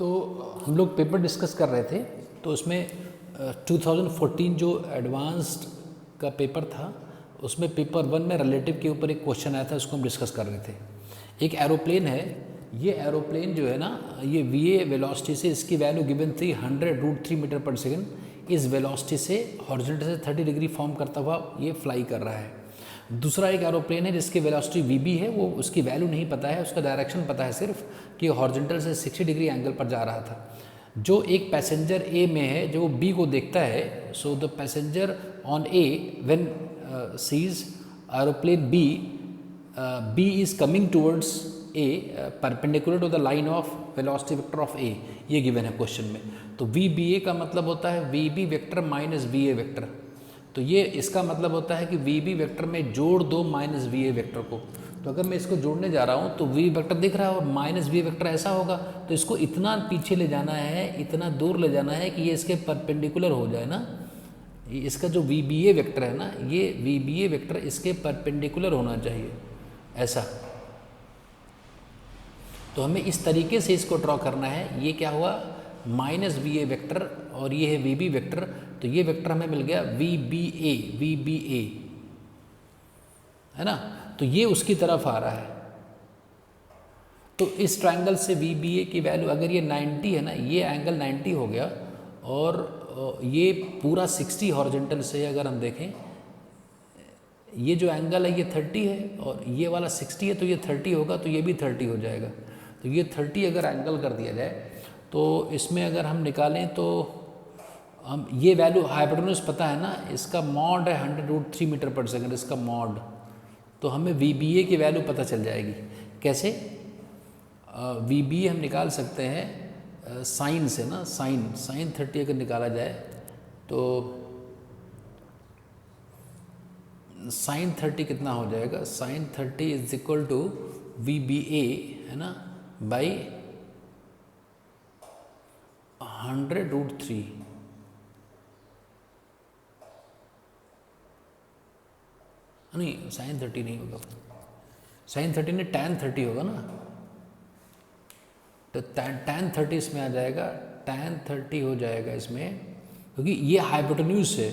तो हम लोग पेपर डिस्कस कर रहे थे, तो उसमें 2014 जो एडवांस्ड का पेपर था उसमें पेपर 1 में रिलेटिव के ऊपर एक क्वेश्चन आया था, उसको हम डिस्कस कर रहे थे। एक एरोप्लेन है, ये एरोप्लेन जो है ना, ये वी वेलोसिटी से इसकी वैल्यू गिवन थी 100√3 मीटर पर सेकंड। इस वेलोसिटी से हॉरिजॉन्टल से 30 डिग्री फॉर्म करता हुआ ये फ्लाई कर रहा है। दूसरा एक एरोप्लेन है जिसकी वेलोसिटी वी है, वो उसकी वैल्यू नहीं पता है, उसका डायरेक्शन पता है सिर्फ कि हॉरिजॉन्टल से 60 डिग्री एंगल पर जा रहा था। जो एक पैसेंजर ए में है जो बी को देखता है, so the passenger on A when sees aeroplane B is coming towards A perpendicular to the line of velocity vector of A, ये गिवन है क्वेश्चन में। तो वी बी ए का मतलब होता है V B vector minus V A vector. तो ये इसका मतलब होता है कि वी बी वेक्टर में जोड़ दो माइनस वी ए वेक्टर को। तो अगर मैं इसको जोड़ने जा रहा हूँ तो वी वेक्टर दिख रहा है और माइनस वी वेक्टर ऐसा होगा, तो इसको इतना पीछे ले जाना है, इतना दूर ले जाना है कि ये इसके परपेंडिकुलर हो जाए ना। इसका जो वी बी ए वेक्टर है ना, ये वी बी ए वेक्टर इसके परपेंडिकुलर होना चाहिए ऐसा। तो हमें इस तरीके से इसको ड्रॉ करना है। ये क्या हुआ, माइनस वी ए वेक्टर और ये है वी बी वेक्टर, तो ये वेक्टर हमें मिल गया वी बी ए, है ना। तो ये उसकी तरफ आ रहा है। तो इस ट्रायंगल से वी बी ए की वैल्यू अगर ये 90 है ना, ये एंगल 90 हो गया और ये पूरा 60 हॉरिजॉन्टल से अगर हम देखें, ये जो एंगल है ये 30 है और ये वाला 60 है, तो ये 30 होगा, तो ये भी 30 हो जाएगा। तो ये 30 अगर एंगल कर दिया जाए तो इसमें अगर हम निकालें तो हम ये वैल्यू हाइपोटेन्यूज पता है ना, इसका मॉड है 100√3 मीटर पर सेकंड, इसका मॉड। तो हमें वी बी ए की वैल्यू पता चल जाएगी। कैसे? वी बी ए हम निकाल सकते हैं साइन से ना, साइन 30 अगर निकाला जाए तो साइन 30 कितना हो जाएगा, sine 30 is equal to we B A, है ना, बाई 100√3। नहीं, साइन 30 नहीं होगा, साइन 30 नहीं, tan 30 होगा ना। तो tan 30 इसमें आ जाएगा, tan 30 हो जाएगा इसमें, क्योंकि ये हाइपोटेन्यूज है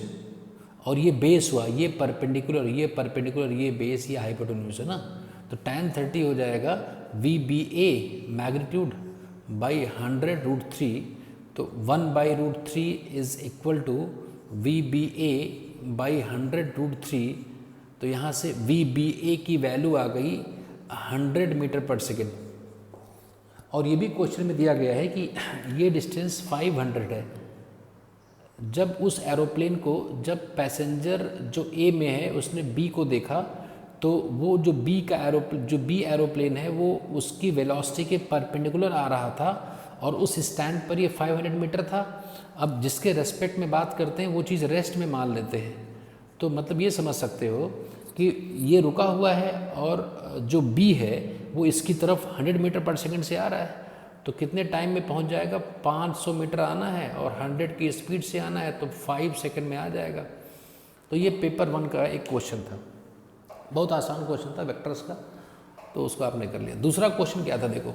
और ये बेस हुआ, ये परपेंडिकुलर, ये परपेंडिकुलर, ये बेस, ये हाइपोटेन्यूज है ना। तो tan 30 हो जाएगा V B A magnitude by 100√3। तो 1/√3 is equal to we B A by 100√3। तो यहाँ से वी बी ए की वैल्यू आ गई 100 मीटर पर सेकेंड। और ये भी क्वेश्चन में दिया गया है कि ये डिस्टेंस 500 है। जब उस एरोप्लेन को, जब पैसेंजर जो ए में है उसने बी को देखा, तो वो जो बी एरोप्लेन है वो उसकी वेलोसिटी के परपेंडिकुलर आ रहा था और उस स्टैंड पर ये 500 मीटर था। अब जिसके रेस्पेक्ट में बात करते हैं वो चीज़ रेस्ट में मान लेते हैं। तो मतलब ये समझ सकते हो कि ये रुका हुआ है और जो बी है वो इसकी तरफ 100 मीटर पर सेकंड से आ रहा है। तो कितने टाइम में पहुंच जाएगा, 500 मीटर आना है और 100 की स्पीड से आना है, तो 5 सेकंड में आ जाएगा। तो ये पेपर 1 का एक क्वेश्चन था, बहुत आसान क्वेश्चन था वेक्टर्स का, तो उसको आपने कर लिया। दूसरा क्वेश्चन क्या था देखो,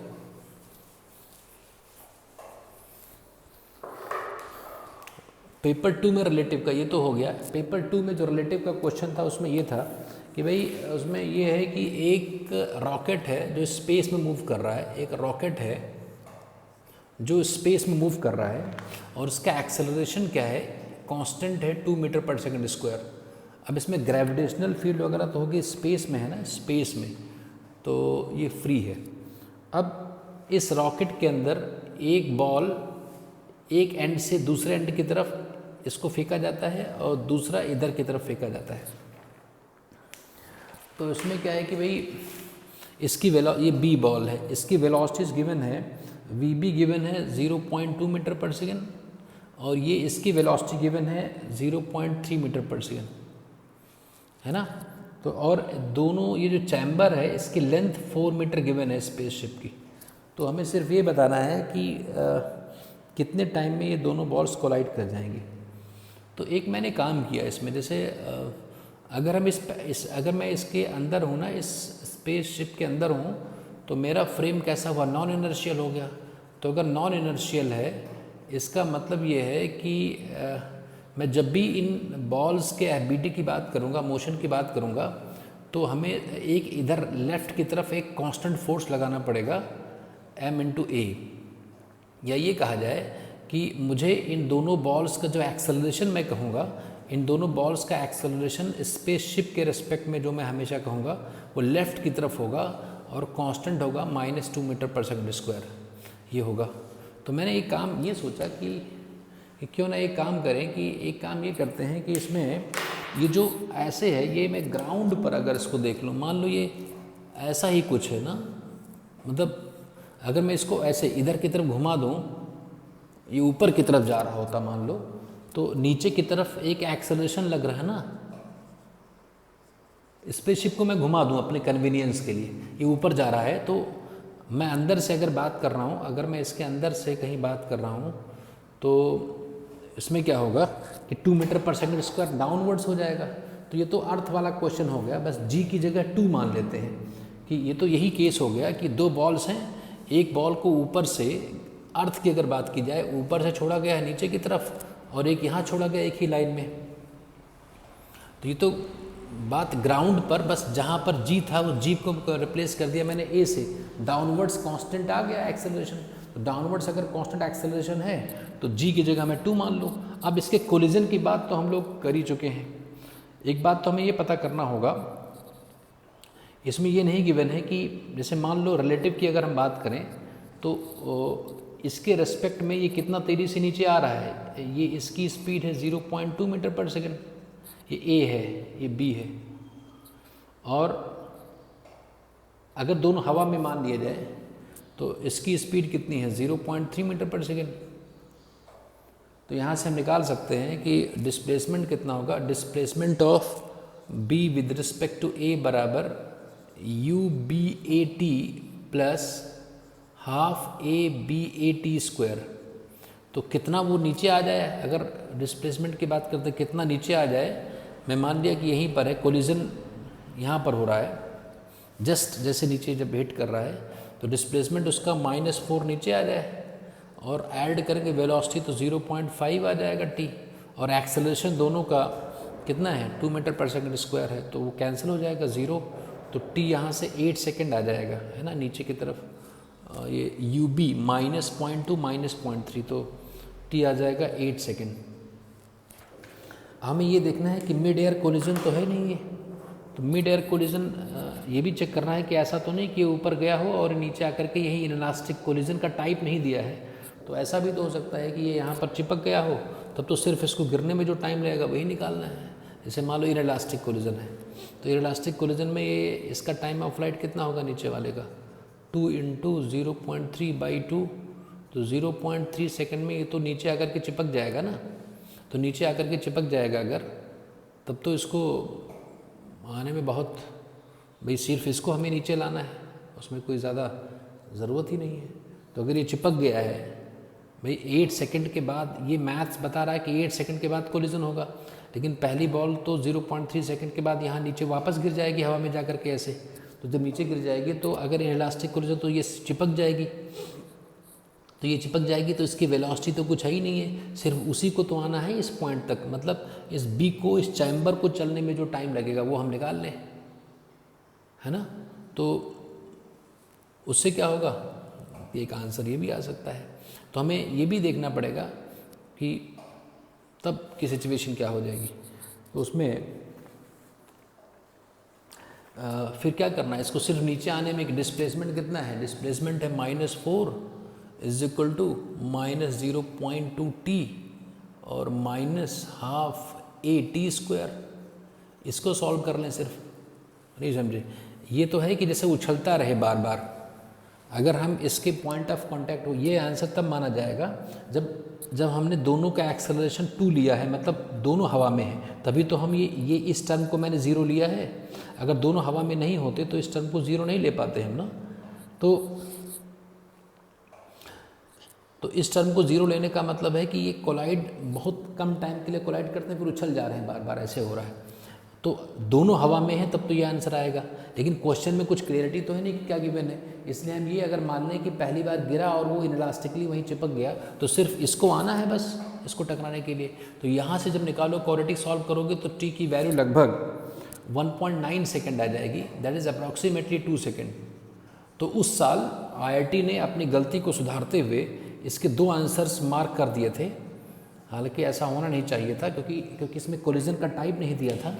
पेपर 2 में रिलेटिव का ये तो हो गया। पेपर 2 में जो रिलेटिव का क्वेश्चन था उसमें ये था कि भाई उसमें ये है कि एक रॉकेट है जो स्पेस में मूव कर रहा है, एक रॉकेट है जो स्पेस में मूव कर रहा है और उसका एक्सेलरेशन क्या है, कांस्टेंट है 2 मीटर पर सेकंड स्क्वायर। अब इसमें ग्रेविटेशनल फील्ड वगैरह तो होगी, स्पेस में है ना, स्पेस में तो ये फ्री है। अब इस रॉकेट के अंदर एक बॉल एक एंड से दूसरे एंड की तरफ इसको फेंका जाता है और दूसरा इधर की तरफ फेंका जाता है। तो इसमें क्या है कि भाई इसकी ये बी बॉल है, इसकी वेलोसिटीज गिवन है, वी बी गिवन है 0.2 मीटर पर सेकेंड और ये इसकी वेलोसिटी गिवन है 0.3 मीटर पर सेकेंड, है ना। तो और दोनों ये जो चैम्बर है इसकी लेंथ 4 मीटर गिवन है स्पेसशिप की। तो हमें सिर्फ ये बताना है कि कितने टाइम में ये दोनों बॉल्स कोलाइड कर जाएंगी। तो एक मैंने काम किया इसमें, जैसे अगर हम अगर मैं इसके अंदर हूँ ना, इस स्पेसशिप के अंदर हूँ, तो मेरा फ्रेम कैसा हुआ, नॉन इनर्शियल हो गया। तो अगर नॉन इनर्शियल है इसका मतलब ये है कि मैं जब भी इन बॉल्स के एफबीटी की बात करूँगा, मोशन की बात करूँगा, तो हमें एक इधर लेफ़्ट की तरफ एक कांस्टेंट फोर्स लगाना पड़ेगा m/a, या ये कहा जाए कि मुझे इन दोनों बॉल्स का जो एक्सेलरेशन मैं कहूँगा, इन दोनों बॉल्स का एक्सेलरेशन स्पेसशिप के रिस्पेक्ट में जो मैं हमेशा कहूँगा वो लेफ़्ट की तरफ होगा और कांस्टेंट होगा -2 मीटर/सेकंड स्क्वायर, ये होगा। तो मैंने एक काम ये सोचा कि क्यों ना एक काम करें कि एक काम ये करते हैं कि इसमें ये जो ऐसे है, ये मैं ग्राउंड पर अगर इसको देख लूँ, मान लो ये ऐसा ही कुछ है ना, मतलब अगर मैं इसको ऐसे इधर की तरफ घुमा दूँ, ये ऊपर की तरफ जा रहा होता मान लो, तो नीचे की तरफ एक एक्सेलरेशन लग रहा है ना, स्पेसशिप को मैं घुमा दूँ अपने कन्वीनियंस के लिए, ये ऊपर जा रहा है, तो मैं अंदर से अगर बात कर रहा हूँ, अगर मैं इसके अंदर से कहीं बात कर रहा हूँ तो इसमें क्या होगा कि 2 मीटर/सेकंड स्क्वायर डाउनवर्ड्स हो जाएगा। तो ये तो अर्थ वाला क्वेश्चन हो गया, बस जी की जगह 2 मान लेते हैं कि ये तो यही केस हो गया कि दो बॉल्स हैं, एक बॉल को ऊपर से, अर्थ की अगर बात की जाए, ऊपर से छोड़ा गया है नीचे की तरफ और एक यहाँ छोड़ा गया एक ही लाइन में। तो ये तो बात ग्राउंड पर, बस जहाँ पर जी था वो जी को रिप्लेस कर दिया मैंने ए से, डाउनवर्ड्स कांस्टेंट आ गया एक्सेलरेशन। तो डाउनवर्ड्स अगर कांस्टेंट एक्सेलरेशन है तो जी की जगह मैं 2 मान लूँ। अब इसके कोलिजन की बात तो हम लोग कर ही चुके हैं। एक बात तो हमें ये पता करना होगा, इसमें ये नहीं गिवन है कि जैसे मान लो रिलेटिव की अगर हम बात करें तो इसके रेस्पेक्ट में ये कितना तेज़ी से नीचे आ रहा है। ये इसकी स्पीड है 0.2 मीटर/सेकंड, ये ए है, ये बी है, और अगर दोनों हवा में मान लिया जाए तो इसकी स्पीड कितनी है 0.3 मीटर/सेकंड। तो यहाँ से हम निकाल सकते हैं कि डिस्प्लेसमेंट कितना होगा, displacement of B with respect to A बराबर UBAT प्लस हाफ ABAT²। तो कितना वो नीचे आ जाए, अगर डिस्प्लेसमेंट की बात करते कितना नीचे आ जाए, मैं मान लिया कि यहीं पर है, कोलिजन यहाँ पर हो रहा है, जस्ट जैसे नीचे जब हिट कर रहा है तो डिस्प्लेसमेंट उसका -4 नीचे आ जाए और ऐड करके वेलोसिटी तो 0.5 आ जाएगा t, और एक्सेलरेशन दोनों का कितना है 2 मीटर/सेकंड है, तो वो कैंसिल हो जाएगा 0, तो t यहाँ से 8 सेकंड आ जाएगा, है ना, नीचे की तरफ। ये UB -0.2 -0.3, तो t आ जाएगा 8 सेकंड। हमें ये देखना है कि मिड एयर कोलिजन तो है नहीं ये, तो मिड एयर कोलिजन ये भी चेक करना है कि ऐसा तो नहीं कि ऊपर गया हो और नीचे आकर के यही इनलास्टिक कोलिजन का टाइप नहीं दिया है। तो ऐसा भी तो हो सकता है कि ये यहाँ पर चिपक गया हो, तब तो सिर्फ इसको गिरने में जो टाइम लगेगा वही निकालना है। जैसे मान लो इनलास्टिक कोलिजन है, तो इनलास्टिक कोलिजन में ये इसका टाइम ऑफ फ्लाइट कितना होगा नीचे वाले का 2 × 0.3/2, तो 0.3 सेकंड में ये तो नीचे आकर के चिपक जाएगा ना। तो नीचे आकर के चिपक जाएगा अगर, तब तो इसको आने में बहुत, भाई सिर्फ इसको हमें नीचे लाना है, उसमें कोई ज़्यादा ज़रूरत ही नहीं है। तो अगर ये चिपक गया है भाई 8 सेकंड के बाद, ये मैथ्स बता रहा है कि 8 सेकंड के बाद कोलिजन होगा, लेकिन पहली बॉल तो 0.3 सेकंड के बाद यहाँ नीचे वापस गिर जाएगी हवा में जाकर के ऐसे। तो जब नीचे गिर जाएगी तो अगर इलास्टिक कोलिजन तो ये चिपक जाएगी, तो ये चिपक जाएगी तो इसकी वेलोसिटी तो कुछ है ही नहीं है, सिर्फ उसी को तो आना है इस पॉइंट तक, मतलब इस बी को, इस चैम्बर को चलने में जो टाइम लगेगा वो हम निकाल लें, है ना। तो उससे क्या होगा, एक आंसर ये भी आ सकता है। तो हमें ये भी देखना पड़ेगा कि तब की सिचुएशन क्या हो जाएगी। तो उसमें फिर क्या करना है, इसको सिर्फ नीचे आने में डिस्प्लेसमेंट कितना है, डिस्प्लेसमेंट है -4 = -0.2t और -12 AT²। इसको सॉल्व कर लें सिर्फ, नहीं समझे। ये तो है कि जैसे उछलता रहे बार बार, अगर हम इसके पॉइंट ऑफ कांटेक्ट हो, ये आंसर तब माना जाएगा जब हमने दोनों का एक्सेलरेशन 2 लिया है, मतलब दोनों हवा में है, तभी तो हम ये इस टर्म को मैंने 0 लिया है। अगर दोनों हवा में नहीं होते तो इस टर्म को 0 नहीं ले पाते हम ना। तो इस टर्म को 0 लेने का मतलब है कि ये कोलाइड बहुत कम टाइम के लिए कोलाइड करते हैं, फिर उछल जा रहे हैं बार बार, ऐसे हो रहा है। तो दोनों हवा में है तब तो ये आंसर आएगा, लेकिन क्वेश्चन में कुछ क्लियरिटी तो है नहीं कि क्या गिवन है, इसलिए हम ये अगर मान लें कि पहली बार गिरा और वो इनलास्टिकली वहीं चिपक गया तो सिर्फ इसको आना है बस इसको टकराने के लिए। तो यहाँ से जब निकालो क्वाड्रेटिक सॉल्व करोगे तो टी की वैल्यू लगभग 1.9 सेकेंड आ जाएगी, दैट इज़ अप्रॉक्सीमेटली 2 सेकेंड। तो उस साल IIT ने अपनी गलती को सुधारते हुए इसके 2 आंसर्स मार्क कर दिए थे, हालांकि ऐसा होना नहीं चाहिए था क्योंकि इसमें कोलिजन का टाइप नहीं दिया था,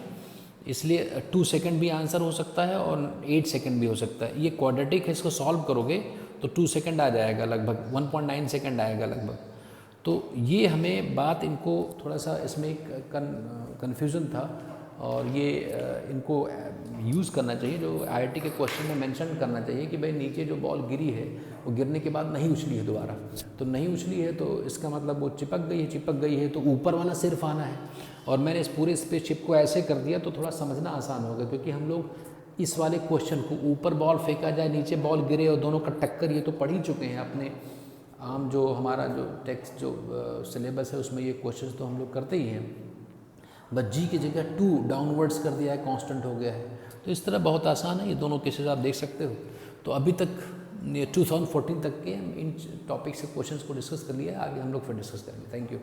इसलिए 2 सेकेंड भी आंसर हो सकता है और 8 सेकेंड भी हो सकता है। ये क्वाड्रेटिक है, इसको सॉल्व करोगे तो 2 सेकेंड आ जाएगा लगभग, 1.9 सेकेंड आएगा लगभग। तो ये हमें बात इनको थोड़ा सा इसमें एक कन्फ्यूज़न था और ये इनको यूज़ करना चाहिए, जो IIT के क्वेश्चन में मेंशन करना चाहिए कि भाई नीचे जो बॉल गिरी है वो गिरने के बाद नहीं उछली है दोबारा, तो नहीं उछली है तो इसका मतलब वो चिपक गई है तो ऊपर वाला सिर्फ आना है। और मैंने इस पूरे स्पेसशिप को ऐसे कर दिया तो थोड़ा समझना आसान होगा, क्योंकि हम लोग इस वाले क्वेश्चन को ऊपर बॉल फेंका जाए नीचे बॉल गिरे और दोनों का टक्कर ये तो पढ़ ही चुके हैं अपने आम जो हमारा जो टेक्स्ट जो सिलेबस है उसमें ये क्वेश्चंस तो हम लोग करते ही हैं। बस जी की जगह 2 डाउनवर्ड्स कर दिया है, कांस्टेंट हो गया है, तो इस तरह बहुत आसान है, ये दोनों केसेस आप देख सकते हो। तो अभी तक 2014 तक के हम इन टॉपिक से क्वेश्चंस को डिस्कस कर लिया है, आगे हम लोग फिर डिस्कस करेंगे। Thank you.